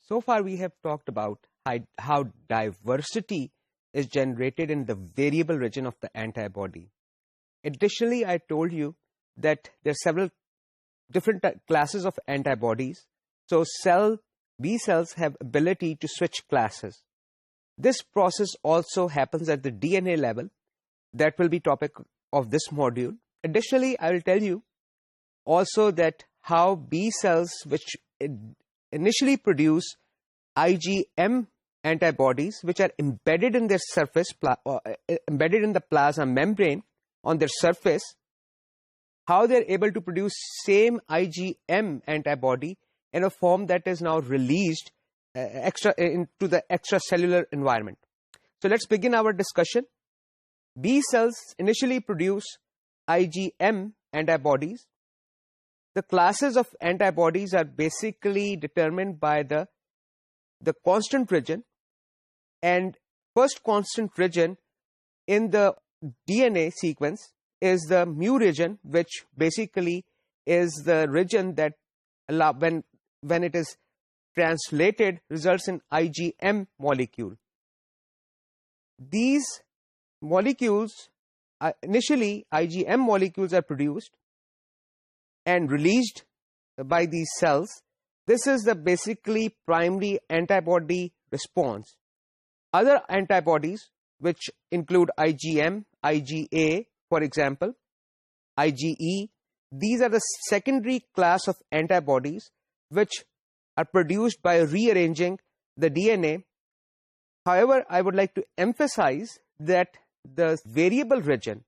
So far we have talked about how diversity is generated in the variable region of the antibody. Additionally, I told you that there are several different classes of antibodies. So B cells have ability to switch classes. This process also happens at the DNA level. That will be topic of this module. Additionally, I will tell you also that how B cells, which initially produce IgM antibodies, which are embedded in their surface, embedded in the plasma membrane on their surface, how they're able to produce same IgM antibody in a form that is now released into the extracellular environment. So let's begin our discussion. B cells initially produce IgM antibodies. The classes of antibodies are basically determined by the constant region, and first constant region in the DNA sequence is the mu region, which basically is the region that when it is translated results in IgM molecule. These molecules, initially IgM molecules are produced and released by these cells. This is the basically primary antibody response. Other antibodies, which include IgM, IgA, for example, IgE, these are the secondary class of antibodies which are produced by rearranging the DNA. However, I would like to emphasize that the variable region,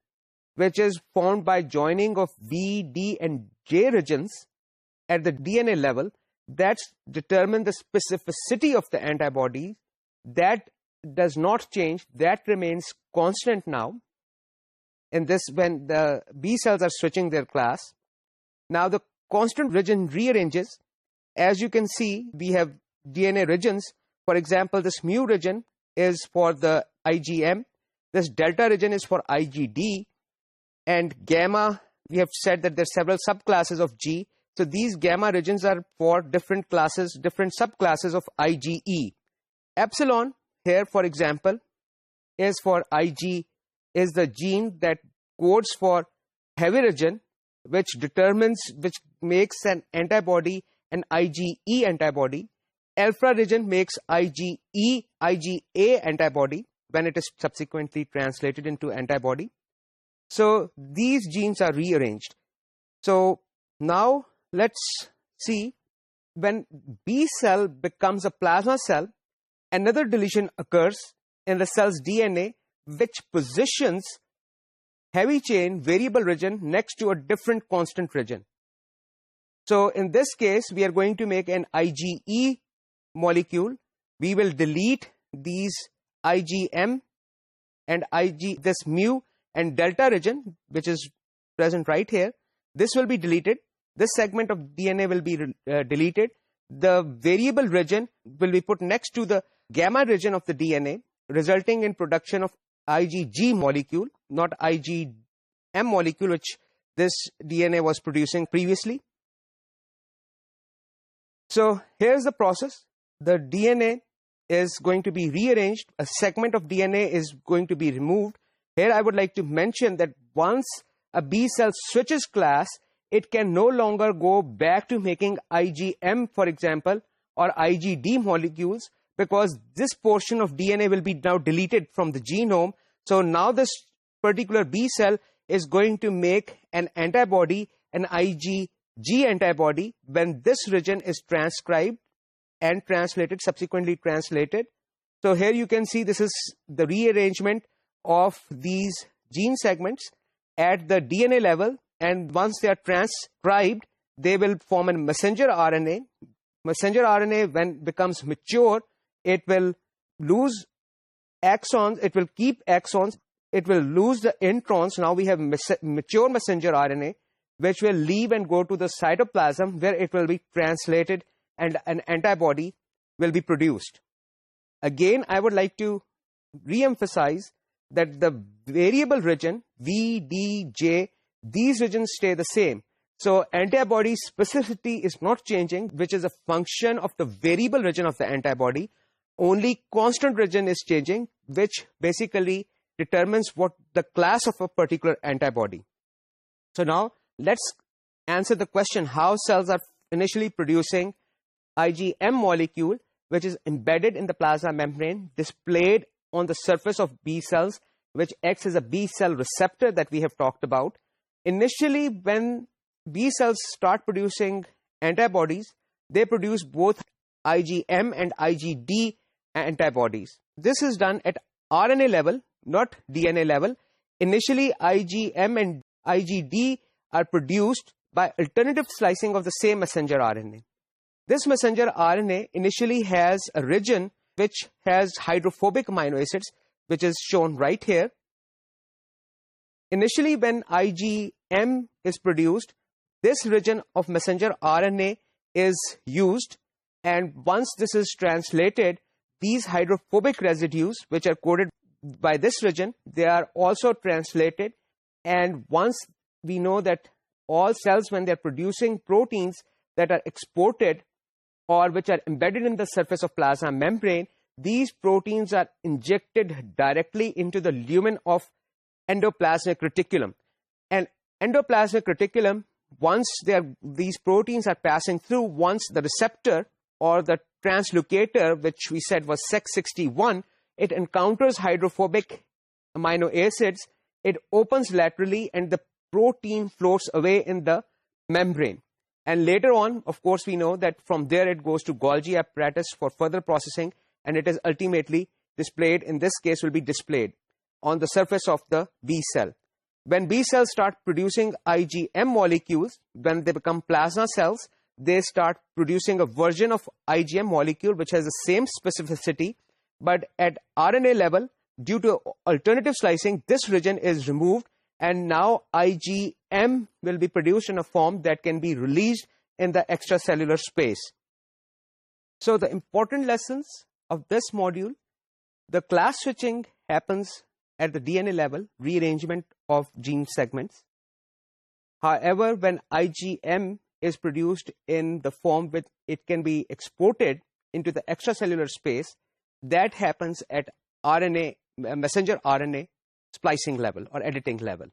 which is formed by joining of B, D, and J regions at the DNA level, that determine the specificity of the antibody. That does not change. That remains constant now. And this, when the B cells are switching their class. Now the constant region rearranges. As you can see, we have DNA regions. For example, this mu region is for the IgM. This delta region is for IgD. And gamma, we have said that there are several subclasses of G. So these gamma regions are for different classes, different subclasses of IgE. Epsilon here, for example, is for Ig, is the gene that codes for heavy region, which makes an antibody, an IgE antibody. Alpha region makes IgA antibody when it is subsequently translated into antibody. So these genes are rearranged. So now let's see, when B cell becomes a plasma cell, another deletion occurs in the cell's DNA, which positions heavy chain variable region next to a different constant region. So in this case, we are going to make an IgE molecule. We will delete these IgM and this mu and delta region, which is present right here. This will be deleted. This segment of DNA will be deleted. The variable region will be put next to the gamma region of the DNA, resulting in production of IgG molecule, not IgM molecule, which this DNA was producing previously. So here's the process. The DNA is going to be rearranged. A segment of DNA is going to be removed. Here I would like to mention that once a B cell switches class, it can no longer go back to making IgM, for example, or IgD molecules, because this portion of DNA will be now deleted from the genome. So now this particular B cell is going to make an antibody, an IgG antibody, when this region is transcribed and translated, subsequently translated. So here you can see this is the rearrangement of these gene segments at the DNA level, and once they are transcribed, they will form a messenger RNA. Messenger RNA, when becomes mature, it will lose exons, it will keep exons, it will lose the introns. Now we have mature messenger RNA, which will leave and go to the cytoplasm, where it will be translated and an antibody will be produced. Again, I would like to re-emphasize that the variable region, V, D, J, these regions stay the same. So antibody specificity is not changing, which is a function of the variable region of the antibody. Only constant region is changing, which basically determines what the class of a particular antibody. So now let's answer the question how cells are initially producing IgM molecule, which is embedded in the plasma membrane, displayed on the surface of B cells, which acts as a B cell receptor that we have talked about. Initially, when B cells start producing antibodies, they produce both IgM and IgD antibodies. This is done at RNA level, not DNA level. Initially, IgM and IgD are produced by alternative splicing of the same messenger RNA. This messenger RNA initially has a region which has hydrophobic amino acids, which is shown right here. Initially, when IgM is produced, this region of messenger RNA is used, and once this is translated, these hydrophobic residues, which are coded by this region, they are also translated. And once we know that all cells, when they're producing proteins that are exported or which are embedded in the surface of plasma membrane, these proteins are injected directly into the lumen of endoplasmic reticulum. And endoplasmic reticulum, once these proteins are passing through, once the receptor or the translocator, which we said was Sec61, it encounters hydrophobic amino acids, it opens laterally and the protein floats away in the membrane. And later on, of course, we know that from there it goes to Golgi apparatus for further processing, and it is ultimately displayed, in this case will be displayed on the surface of the B cell. When B cells start producing IgM molecules, when they become plasma cells, they start producing a version of IgM molecule which has the same specificity, but at RNA level, due to alternative splicing, this region is removed, and now IgM will be produced in a form that can be released in the extracellular space. So the important lessons of this module: the class switching happens at the DNA level, rearrangement of gene segments. However, when IgM is produced in the form with it can be exported into the extracellular space, that happens at RNA, messenger RNA splicing level or editing level.